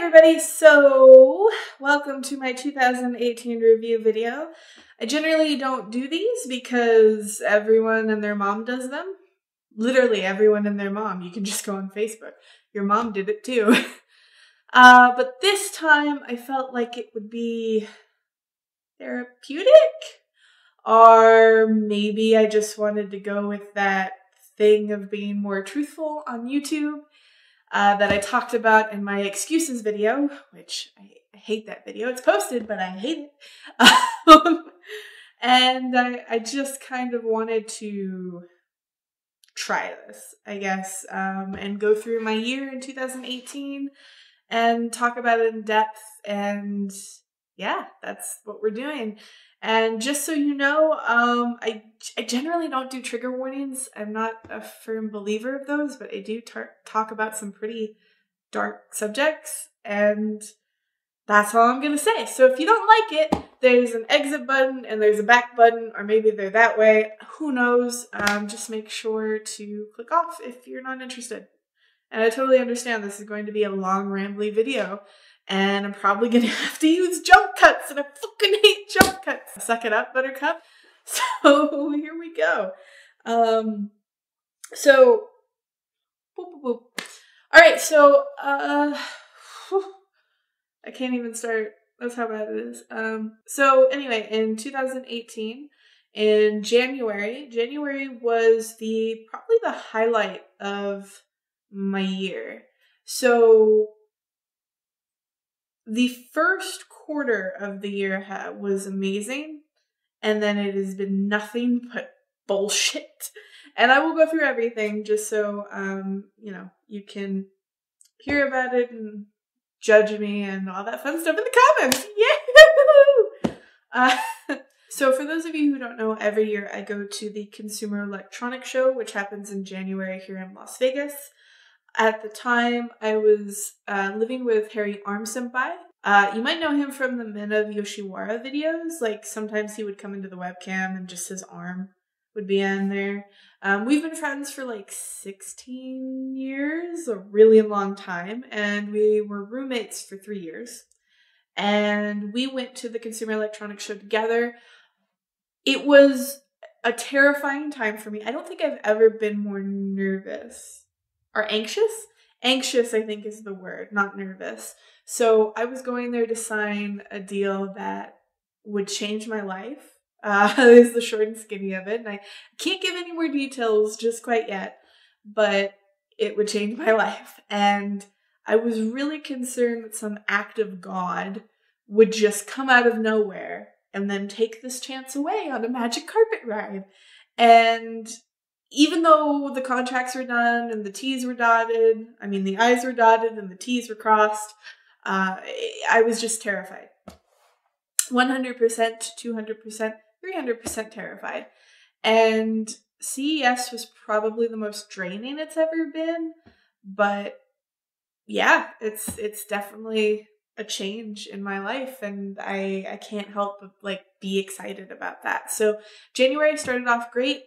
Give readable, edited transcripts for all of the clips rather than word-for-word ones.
everybody, so welcome to my 2018 review video. I generally don't do these because everyone and their mom does them. Literally everyone and their mom. You can just go on Facebook. Your mom did it too. But this time I felt like it would be therapeutic, or maybe I just wanted to go with that thing of being more truthful on YouTube. That I talked about in my excuses video, which I hate that video. It's posted, but I hate it. And I just kind of wanted to try this, I guess, and go through my year in 2018 and talk about it in depth. And yeah, that's what we're doing. And just so you know, I generally don't do trigger warnings. I'm not a firm believer of those, but I do talk about some pretty dark subjects, and that's all I'm going to say. So if you don't like it, there's an exit button and there's a back button, or maybe they're that way. Who knows? Just make sure to click off if you're not interested. And I totally understand this is going to be a long, rambly video. And I'm probably going to have to use jump cuts, and I fucking hate jump cuts. Suck it up, Buttercup. So here we go. Boop, boop, boop. All right, so I can't even start. That's how bad it is. So anyway, in 2018, in January was probably the highlight of my year. So the first quarter of the year was amazing, and then it has been nothing but bullshit. And I will go through everything just so, you can hear about it and judge me and all that fun stuff in the comments. Yahoo! So for those of you who don't know, every year I go to the Consumer Electronics Show, which happens in January here in Las Vegas. At the time, I was living with Harry Arm-senpai. You might know him from the Men of Yoshiwara videos. Like, sometimes he would come into the webcam and just his arm would be in there. We've been friends for like 16 years, a really long time, and we were roommates for 3 years. And we went to the Consumer Electronics Show together. It was a terrifying time for me. I don't think I've ever been more nervous. Or anxious? Anxious, I think, is the word, not nervous. So I was going there to sign a deal that would change my life. Is the short and skinny of it. And I can't give any more details just quite yet, but it would change my life. And I was really concerned that some act of God would just come out of nowhere and then take this chance away on a magic carpet ride. And even though the contracts were done and the T's were dotted, the I's were dotted and the T's were crossed, I was just terrified. 100%, 200%, 300% terrified. And CES was probably the most draining it's ever been, but yeah, it's definitely a change in my life, and I can't help but be excited about that. So January started off great.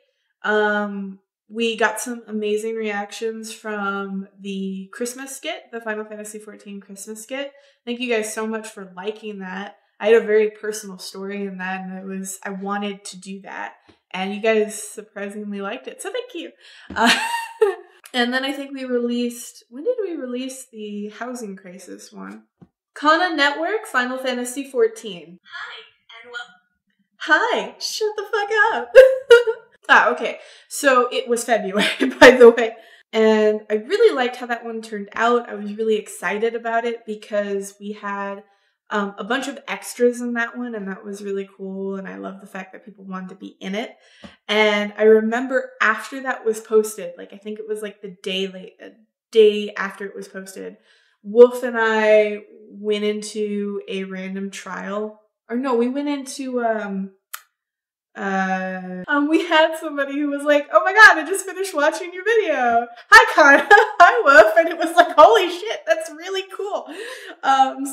We got some amazing reactions from the Christmas skit, the Final Fantasy XIV Christmas skit. Thank you guys so much for liking that. I had a very personal story in that, and I wanted to do that, and you guys surprisingly liked it, so thank you. And then I think when did we release the housing crisis one? Kana Network, Final Fantasy XIV. Hi, and welcome. Hi, shut the fuck up. Okay. So it was February, by the way. And I really liked how that one turned out. I was really excited about it because we had a bunch of extras in that one, and that was really cool. And I love the fact that people wanted to be in it. And I remember after that was posted, I think it was the day after it was posted, Wolf and I went into a random trial. Or no, we went into we had somebody who was like, oh my god, I just finished watching your video. Hi, Kana. Hi, Wolf. And it was like, holy shit, that's really cool.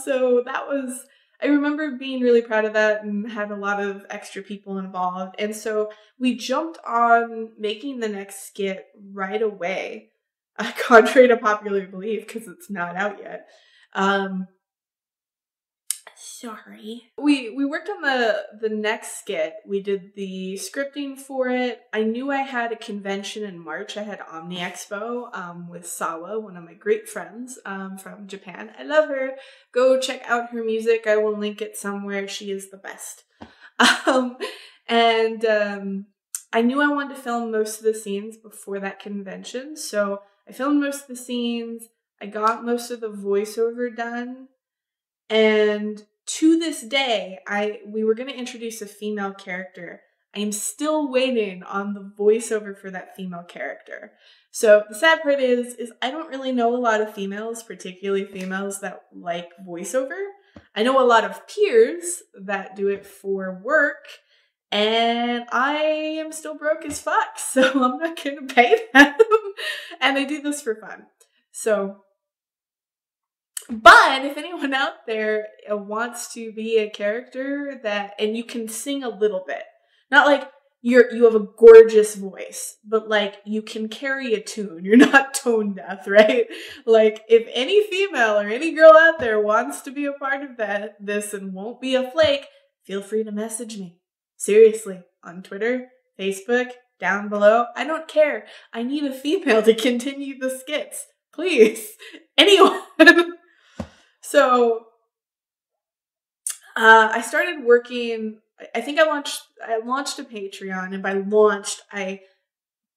So that was, I remember being really proud of that and had a lot of extra people involved. And so we jumped on making the next skit right away, contrary to popular belief, because it's not out yet. Um, Sorry. We worked on the next skit. We did the scripting for it. I knew I had a convention in March. I had Omni Expo with Sawa, one of my great friends from Japan. I love her. Go check out her music. I will link it somewhere. She is the best. And I knew I wanted to film most of the scenes before that convention. So I filmed most of the scenes. I got most of the voiceover done. And to this day, we were going to introduce a female character. I am still waiting on the voiceover for that female character. So the sad part is I don't really know a lot of females, particularly females that like voiceover. I know a lot of peers that do it for work, and I am still broke as fuck, so I'm not going to pay them. And I do this for fun. So, but if anyone out there wants to be a character and you can sing a little bit, not like you have a gorgeous voice, but like you can carry a tune. You're not tone deaf, right? Like if any female or any girl out there wants to be a part of this and won't be a flake, feel free to message me. Seriously, on Twitter, Facebook, down below. I don't care. I need a female to continue the skits. Please. Anyone. So I started working. I think I launched a Patreon, and by launched, I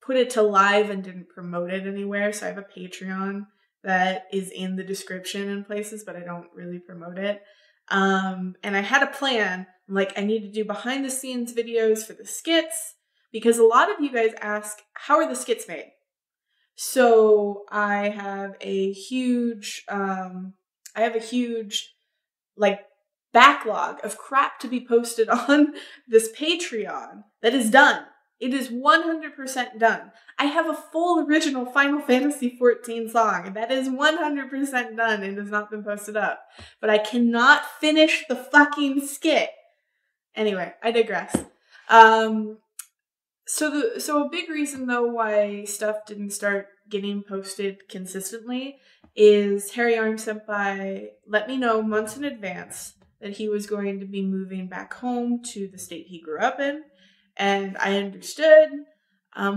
put it to live and didn't promote it anywhere. So I have a Patreon that is in the description in places, but I don't really promote it. And I had a plan. Like, I need to do behind the scenes videos for the skits, because a lot of you guys ask, how are the skits made? So I have a huge, like, backlog of crap to be posted on this Patreon that is done. It is 100% done. I have a full original Final Fantasy XIV song that is 100% done and has not been posted up. But I cannot finish the fucking skit. Anyway, I digress. So a big reason though why stuff didn't start getting posted consistently is Harry Arm Senpai let me know months in advance that he was going to be moving back home to the state he grew up in, and I understood.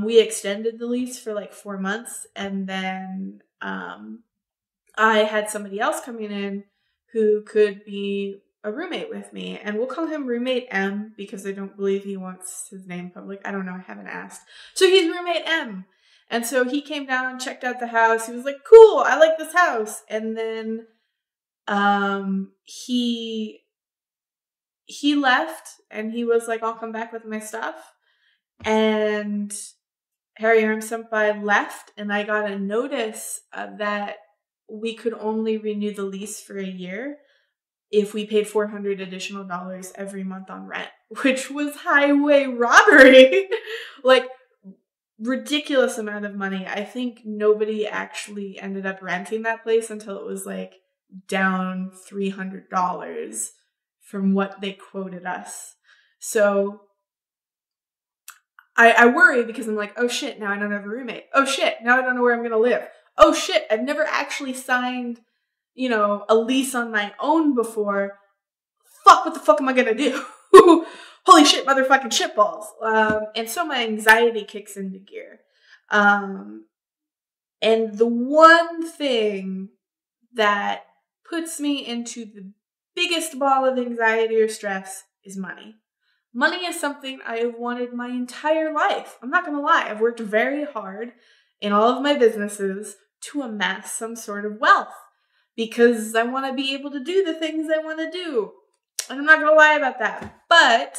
We extended the lease for like 4 months, and then I had somebody else coming in who could be a roommate with me, and we'll call him Roommate M because I don't believe he wants his name public. I don't know, I haven't asked. So he's Roommate M. And so he came down, checked out the house. He was like, cool, I like this house. And then he left, and he was like, I'll come back with my stuff. And Harry Arm Senpai left, and I got a notice that we could only renew the lease for a year if we paid $400 additional every month on rent, which was highway robbery. Like, ridiculous amount of money. I think nobody actually ended up renting that place until it was like down $300 from what they quoted us. So I worry because I'm like, oh shit, now I don't have a roommate. Oh shit, now I don't know where I'm going to live. Oh shit, I've never actually signed, a lease on my own before. Fuck, what the fuck am I going to do? Holy shit, motherfucking shitballs. And so my anxiety kicks into gear. And the one thing that puts me into the biggest ball of anxiety or stress is money. Money is something I have wanted my entire life. I'm not going to lie. I've worked very hard in all of my businesses to amass some sort of wealth because I want to be able to do the things I want to do. And I'm not going to lie about that. But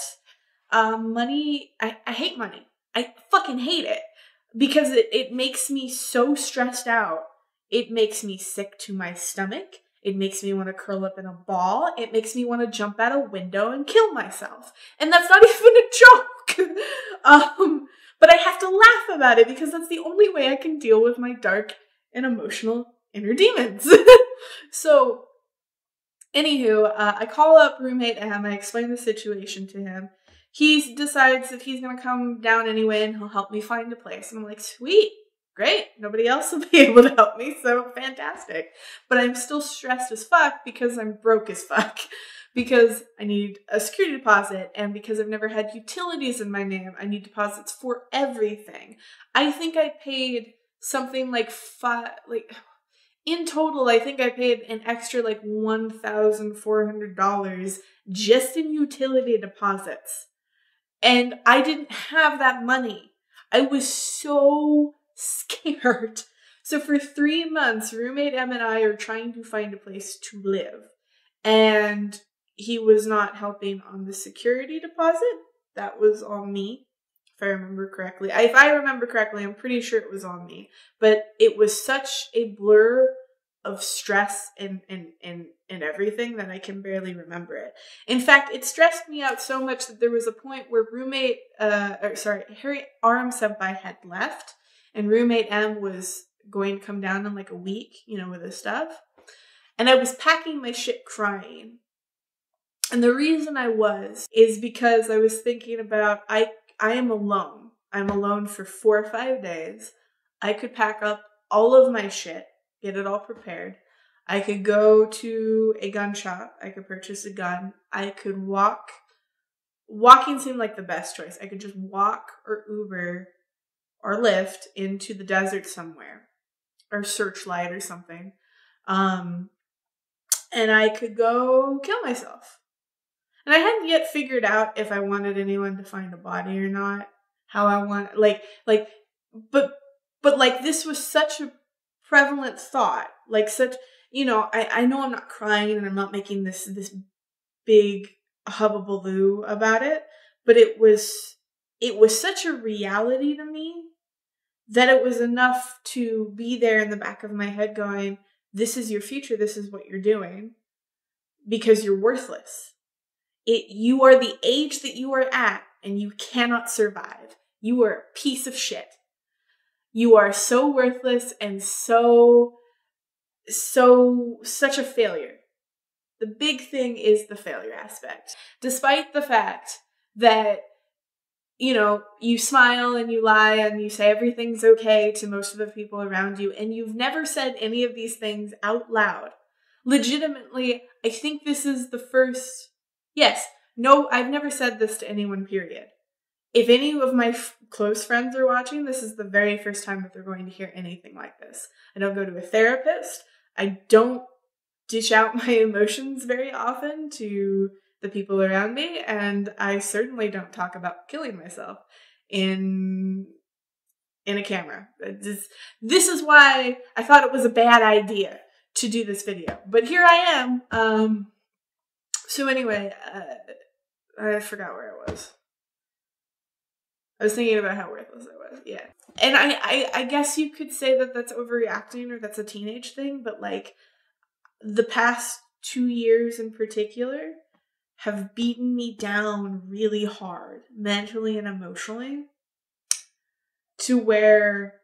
money, I hate money. I fucking hate it because it makes me so stressed out. It makes me sick to my stomach. It makes me want to curl up in a ball. It makes me want to jump out a window and kill myself. And that's not even a joke. But I have to laugh about it because that's the only way I can deal with my dark and emotional inner demons. So, anywho, I call up Roommate M. I explain the situation to him. He decides that he's going to come down anyway and he'll help me find a place. And I'm like, sweet, Great. Nobody else will be able to help me. So fantastic. But I'm still stressed as fuck because I'm broke as fuck. Because I need a security deposit, and because I've never had utilities in my name, I need deposits for everything. I think I paid something like in total, I think I paid an extra like $1,400 just in utility deposits. And I didn't have that money. I was so scared. So for 3 months, roommate M and I are trying to find a place to live. And he was not helping on the security deposit. That was on me, if I remember correctly. If I remember correctly, I'm pretty sure it was on me. But it was such a blur of stress and everything that I can barely remember it. In fact, it stressed me out so much that there was a point where Harry Arm Senpai had left, and roommate M was going to come down in like a week, with his stuff. And I was packing my shit crying. And the reason I is because I was thinking about, I am alone. I'm alone for 4 or 5 days. I could pack up all of my shit, get it all prepared. I could go to a gun shop. I could purchase a gun. I could walk. Walking seemed like the best choice. I could just walk or Uber or Lyft into the desert somewhere, or Searchlight or something. And I could go kill myself. And I hadn't yet figured out if I wanted anyone to find a body or not. How I want, but this was such a prevalent thought. I know I'm not crying and I'm not making this big hubbubaloo about it, but it was such a reality to me that it was enough to be there in the back of my head going, this is your future, this is what you're doing, because you're worthless. You are the age that you are at, and you cannot survive. You are a piece of shit. You are so worthless and such a failure. The big thing is the failure aspect. Despite the fact that, you smile and you lie and you say everything's okay to most of the people around you, and you've never said any of these things out loud. Legitimately, I think this is the first... Yes, no, I've never said this to anyone, period. If any of my close friends are watching, this is the very first time that they're going to hear anything like this. I don't go to a therapist. I don't dish out my emotions very often to the people around me, and I certainly don't talk about killing myself in a camera. This is why I thought it was a bad idea to do this video. But here I am. So anyway, I forgot where I was. I was thinking about how worthless I was. Yeah. And I guess you could say that that's overreacting or that's a teenage thing, but the past 2 years in particular have beaten me down really hard, mentally and emotionally, to where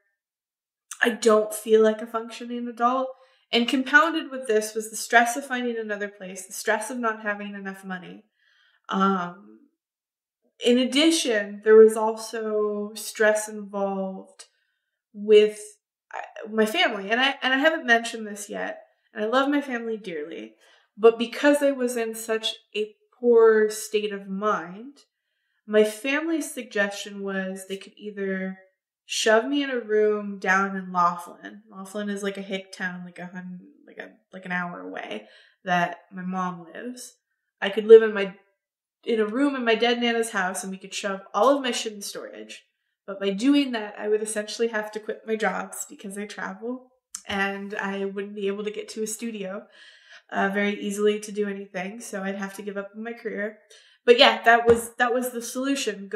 I don't feel like a functioning adult. And compounded with this was the stress of finding another place, the stress of not having enough money. In addition, there was also stress involved with my family. And I haven't mentioned this yet. And I love my family dearly. But because I was in such a poor state of mind, my family's suggestion was they could either shove me in a room down in Laughlin. Laughlin is like a hick town, like an hour away that my mom lives. I could live in a room in my dead Nana's house, and we could shove all of my shit in storage. But by doing that, I would essentially have to quit my jobs because I travel, and I wouldn't be able to get to a studio very easily to do anything. So I'd have to give up my career. But yeah, that was the solution.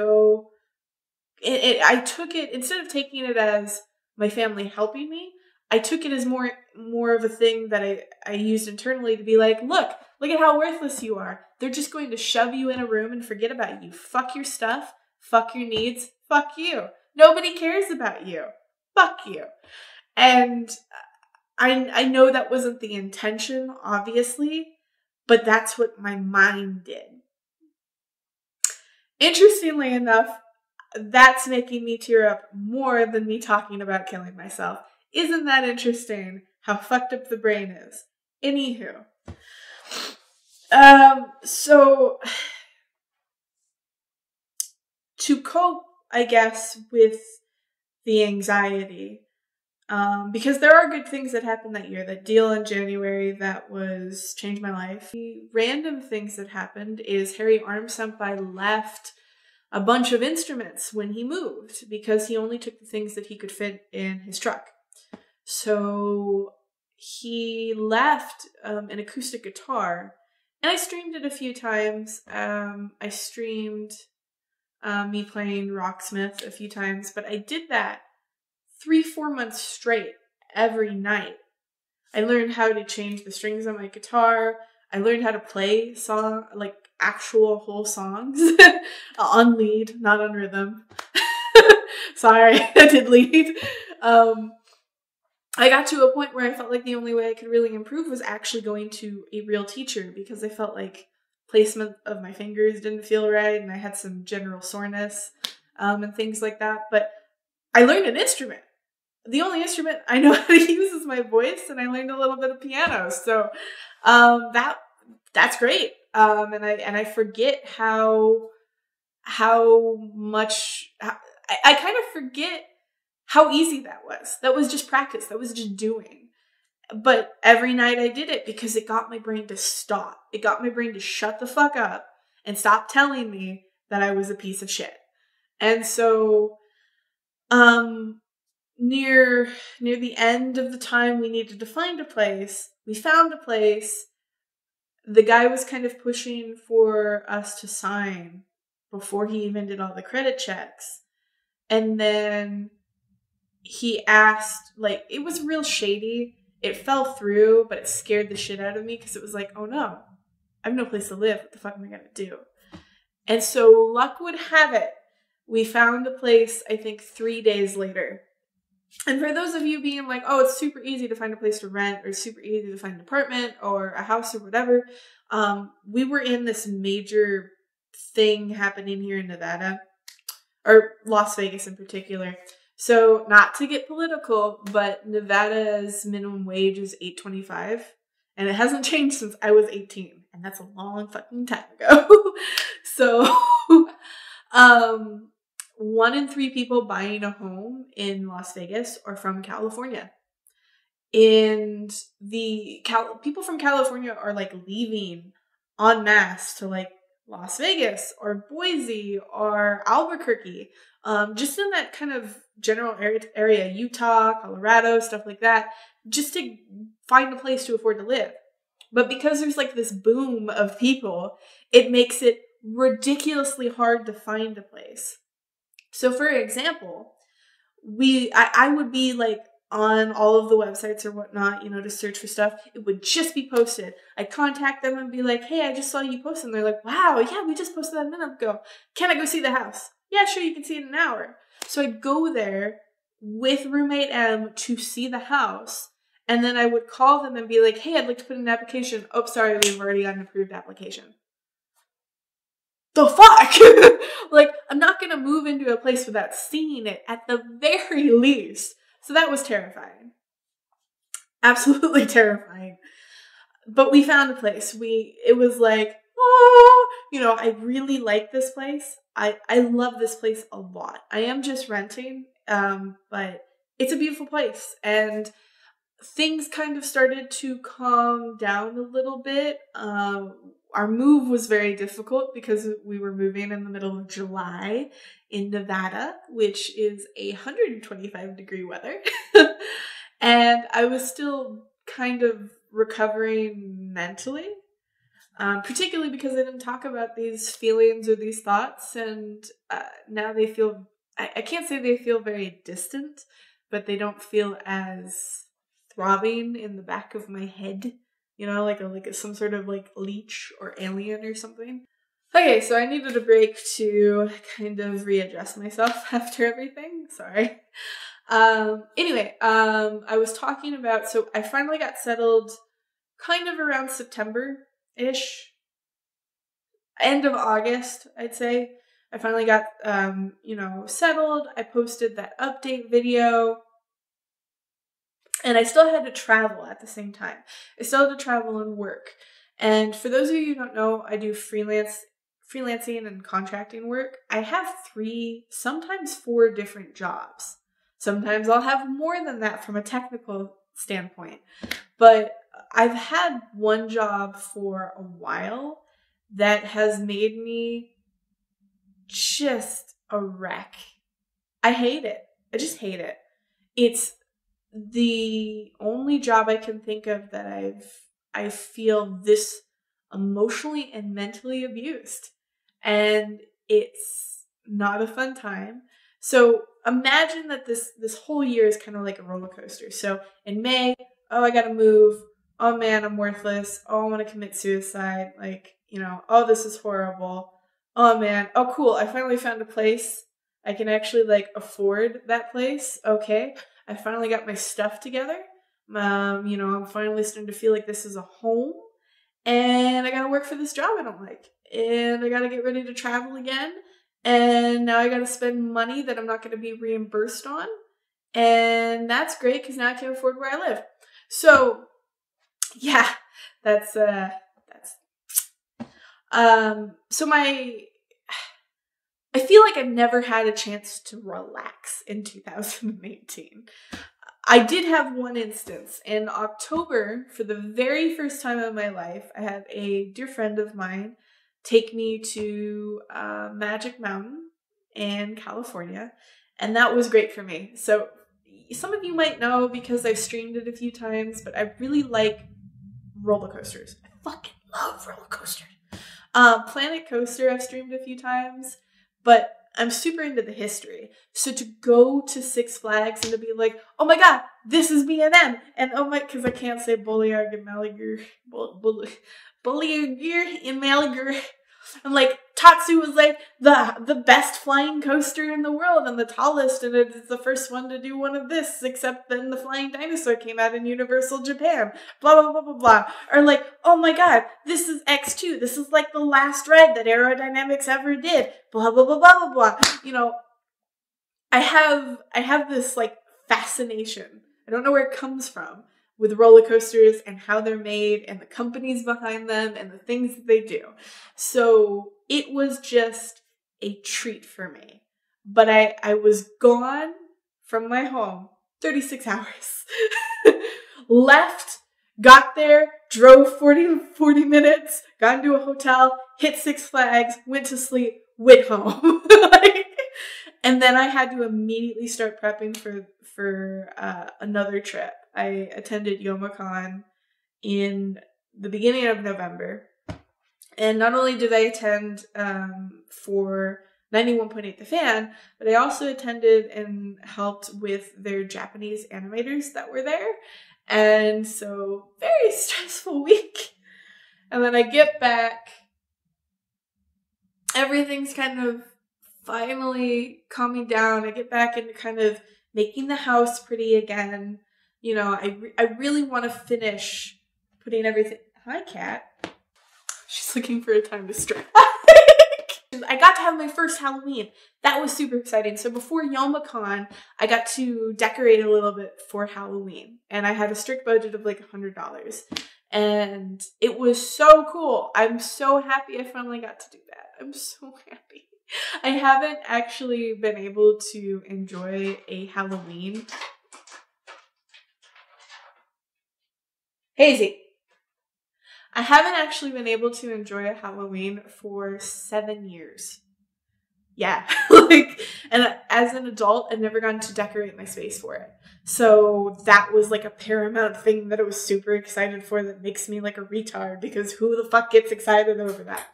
I took it, instead of taking it as my family helping me, I took it as more of a thing that I used internally to be like, look at how worthless you are. They're just going to shove you in a room and forget about you. Fuck your stuff. Fuck your needs. Fuck you. Nobody cares about you. Fuck you. And I know that wasn't the intention, obviously, but that's what my mind did. Interestingly enough, That's making me tear up more than me talking about killing myself. Isn't that interesting how fucked up the brain is? Anywho. So to cope, I guess, with the anxiety, because there are good things that happened that year. That deal in January that was changed my life. The random things that happened is Harry Armsenpai left a bunch of instruments when he moved because he only took the things that he could fit in his truck. So he left an acoustic guitar, and I streamed it a few times. I streamed me playing Rocksmith a few times, but I did that 3-4 months straight every night. I learned how to change the strings on my guitar. I learned how to play actual whole songs on lead, not on rhythm. Sorry, I did lead. I got to a point where I felt like the only way I could really improve was actually going to a real teacher, because I felt like placement of my fingers didn't feel right, and I had some general soreness and things like that. But I learned an instrument. The only instrument I know how to use is my voice, and I learned a little bit of piano. So that's great. And I forget how much I kind of forget how easy that was. That was just practice. That was just doing. But every night I did it because it got my brain to stop. It got my brain to shut the fuck up and stop telling me that I was a piece of shit. And so, near the end of the time we needed to find a place, we found a place. The guy was kind of pushing for us to sign before he even did all the credit checks. And then he asked, it was real shady. It fell through, but it scared the shit out of me because it was like, oh no, I have no place to live. What the fuck am I going to do? And so luck would have it, we found a place, I think 3 days later. And for those of you being like, oh, it's super easy to find a place to rent, or super easy to find an apartment or a house or whatever, we were in this major thing happening here in Nevada, or Las Vegas in particular. So not to get political, but Nevada's minimum wage is $8.25, and it hasn't changed since I was 18, and that's a long fucking time ago. So, 1 in 3 people buying a home in Las Vegas are from California. And the people from California are leaving en masse to Las Vegas or Boise or Albuquerque, just in that kind of general area, Utah, Colorado, stuff like that, just to find a place to afford to live. But because there's this boom of people, it makes it ridiculously hard to find a place. So for example, I would be on all of the websites or whatnot, to search for stuff. It would just be posted. I'd contact them and be like, hey, I just saw you post. And they're like, wow, yeah, we just posted that a minute ago. Can I go see the house? Yeah, sure, you can see it in an hour. So I'd go there with roommate M to see the house. And then I would call them and be like, hey, I'd like to put in an application. Oh, sorry, we've already got an approved application. The fuck? I'm not going to move into a place without seeing it at the very least. So that was terrifying. Absolutely terrifying. But we found a place. It was I really like this place. I love this place a lot. I am just renting, but it's a beautiful place. And things kind of started to calm down a little bit. Our move was very difficult because we were moving in the middle of July in Nevada, which is 125-degree weather. And I was still kind of recovering mentally, particularly because I didn't talk about these feelings or these thoughts. And now they feel, I can't say they feel very distant, but they don't feel as throbbing in the back of my head, like some sort of leech or alien or something. Okay, so I needed a break to kind of readjust myself after everything. Sorry. Anyway, I was talking about, so I finally got settled kind of around September-ish, end of August, I'd say. I finally got, you know, settled. I posted that update video. And I still had to travel at the same time. I still had to travel and work. And for those of you who don't know, I do freelancing and contracting work. I have 3, sometimes 4 different jobs. Sometimes I'll have more than that from a technical standpoint. But I've had one job for a while that has made me just a wreck. I hate it. I just hate it. It's the only job I can think of that I feel this emotionally and mentally abused. And it's not a fun time. So imagine that this whole year is kind of like a roller coaster. So in May, oh, I gotta move. Oh man, I'm worthless. Oh, I want to commit suicide. Like, you know, oh, this is horrible. Oh man, oh cool, I finally found a place. I can actually like afford that place. Okay. I finally got my stuff together. You know, I'm finally starting to feel like this is a home. And I gotta work for this job I don't like. And I gotta get ready to travel again. And now I gotta spend money that I'm not gonna be reimbursed on. And that's great because now I can afford where I live. So yeah, that's so I feel like I've never had a chance to relax in 2018. I did have one instance. In October, for the very first time in my life, I had a dear friend of mine take me to Magic Mountain in California, and that was great for me. So some of you might know because I've streamed it a few times, but I really like roller coasters. I fucking love roller coasters. Planet Coaster I've streamed a few times, but I'm super into the history. So to go to Six Flags and to be like, oh my god, this is B&M, and oh my, because I can't say Bulliard and Maligur, Bulliard and Maligur, and like Tatsu was like the best flying coaster in the world and the tallest, and it's the first one to do one of this, except then the flying dinosaur came out in Universal Japan, blah blah blah blah blah. Or like, oh my god, this is X2, this is like the last ride that Aerodynamics ever did, blah blah blah blah blah blah. You know, I have this like fascination, I don't know where it comes from, with roller coasters and how they're made and the companies behind them and the things that they do. So it was just a treat for me. But I was gone from my home 36 hours. Left, got there, drove 40 minutes, got into a hotel, hit Six Flags, went to sleep, went home. And then I had to immediately start prepping for another trip. I attended YomaCon in the beginning of November. And not only did I attend for 91.8 The Fan, but I also attended and helped with their Japanese animators that were there. And so, very stressful week. And then I get back. Everything's kind of finally calming down. I get back into kind of making the house pretty again. You know, I really want to finish putting everything. Hi, cat. She's looking for a time to strike. I got to have my first Halloween. That was super exciting. So before YomaCon, I got to decorate a little bit for Halloween. And I had a strict budget of like $100. And it was so cool. I'm so happy I finally got to do that. I'm so happy. I haven't actually been able to enjoy a Halloween. Hazy. I haven't actually been able to enjoy a Halloween for 7 years. Yeah. And as an adult, I've never gotten to decorate my space for it. So that was like a paramount thing that I was super excited for that makes me like a retard, because who the fuck gets excited over that?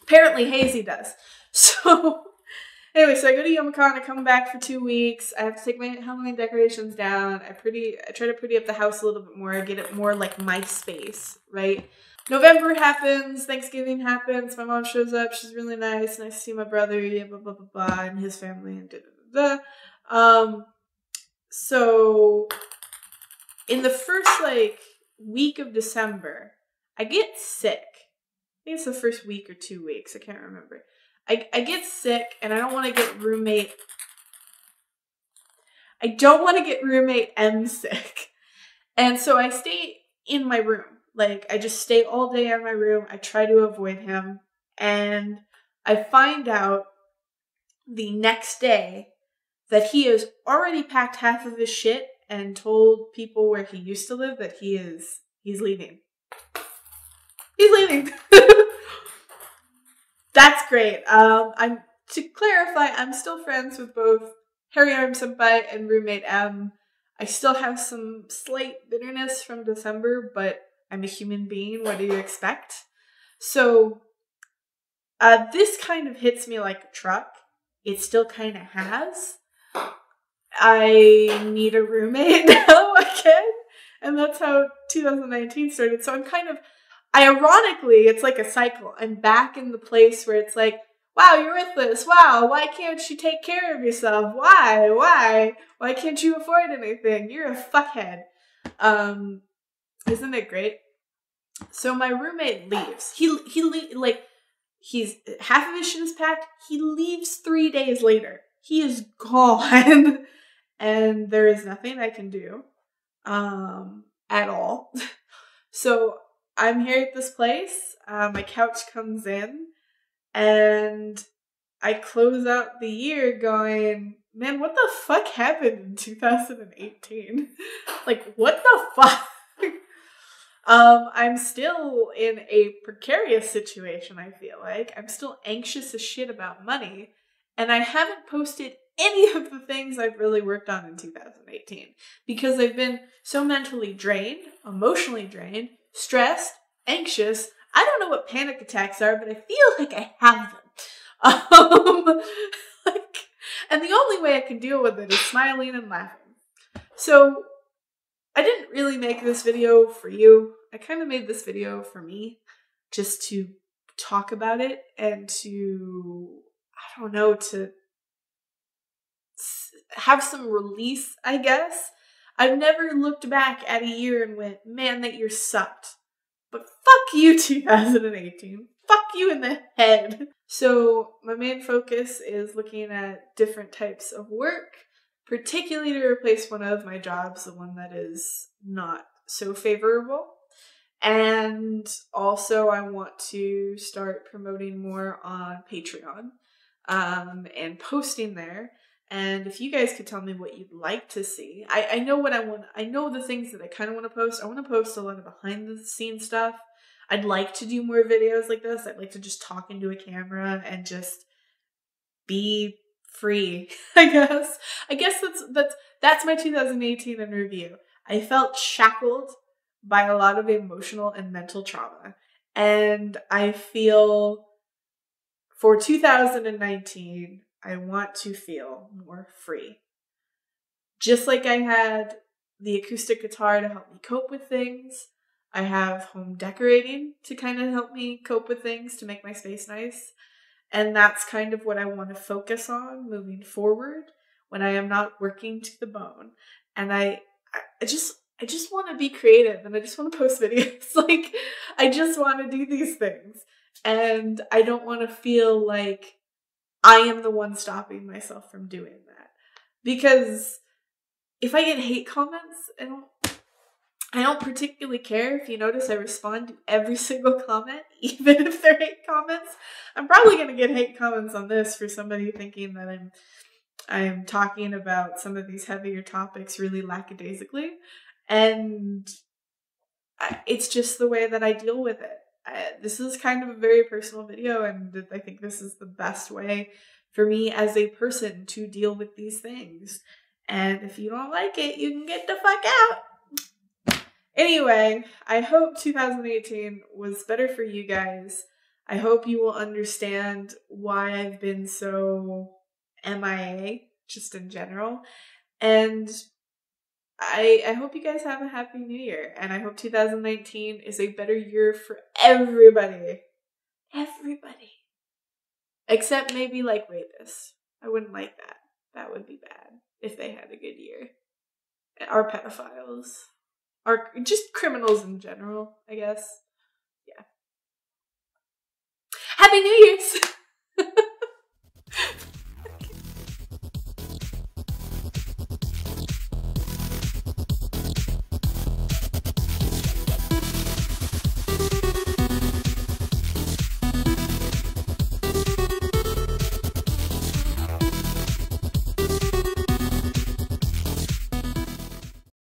Apparently Hazy does. So anyway, so I go to YomaCon, I come back for 2 weeks, I have to take my Halloween decorations down, I try to pretty up the house a little bit more, get it more like my space, right? November happens, Thanksgiving happens, my mom shows up, she's really nice to see my brother, yeah, blah, blah, blah, blah, and his family, and da-da-da-da. So in the first like week of December, I get sick. think it's the first week or 2 weeks. I can't remember. I get sick and I don't want to get roommate M sick. And so I stay in my room. Like, I just stay all day in my room. I try to avoid him. And I find out the next day that he has already packed half of his shit and told people where he used to live that he's leaving. He's leaving. That's great. To clarify, I'm still friends with both Harry Arm Senpai and roommate M. I still have some slight bitterness from December, but I'm a human being. What do you expect? So this kind of hits me like a truck. It still kind of has. I need a roommate now again. And that's how 2019 started. So I'm kind of, ironically, it's like a cycle. I'm back in the place where it's like, wow, you're worthless. Wow, why can't you take care of yourself? Why? Why can't you afford anything? You're a fuckhead. Isn't it great? So my roommate leaves. He's half of his shit is packed. He leaves 3 days later. He is gone. And there is nothing I can do at all. So I'm here at this place. My couch comes in and I close out the year going, man, what the fuck happened in 2018? Like, what the fuck? I'm still in a precarious situation, I feel like. I'm still anxious as shit about money. And I haven't posted any of the things I've really worked on in 2018 because I've been so mentally drained, emotionally drained, stressed, anxious. I don't know what panic attacks are, but I feel like I have them. And the only way I can deal with it is smiling and laughing. So I didn't really make this video for you. I kind of made this video for me just to talk about it and to, I don't know, to have some release, I guess. I've never looked back at a year and went, man, that year sucked. But fuck you, 2018. Fuck you in the head. So my main focus is looking at different types of work, particularly to replace one of my jobs, the one that is not so favorable. And also I want to start promoting more on Patreon and posting there. And if you guys could tell me what you'd like to see, I know what I want. I know the things that I kind of want to post. I want to post a lot of behind the scenes stuff. I'd like to do more videos like this. I'd like to just talk into a camera and just be free, I guess. I guess that's my 2018 in review. I felt shackled by a lot of emotional and mental trauma. And I feel for 2019, I want to feel more free. Just like I had the acoustic guitar to help me cope with things, I have home decorating to kind of help me cope with things, to make my space nice. And that's kind of what I want to focus on moving forward when I am not working to the bone. And I just want to be creative and I just want to post videos. Like, I just want to do these things. And I don't want to feel like I am the one stopping myself from doing that. Because if I get hate comments, I don't particularly care. If you notice, I respond to every single comment, even if they're hate comments. I'm probably going to get hate comments on this for somebody thinking that I'm talking about some of these heavier topics really lackadaisically. And it's just the way that I deal with it. This is kind of a very personal video, and I think this is the best way for me as a person to deal with these things. And if you don't like it, you can get the fuck out. Anyway, I hope 2018 was better for you guys. I hope you will understand why I've been so MIA, just in general. And I hope you guys have a happy new year. And I hope 2019 is a better year for everybody. Everybody. Except maybe like rapists. I wouldn't like that. That would be bad if they had a good year. Or pedophiles. Or just criminals in general, I guess. Happy New Year's!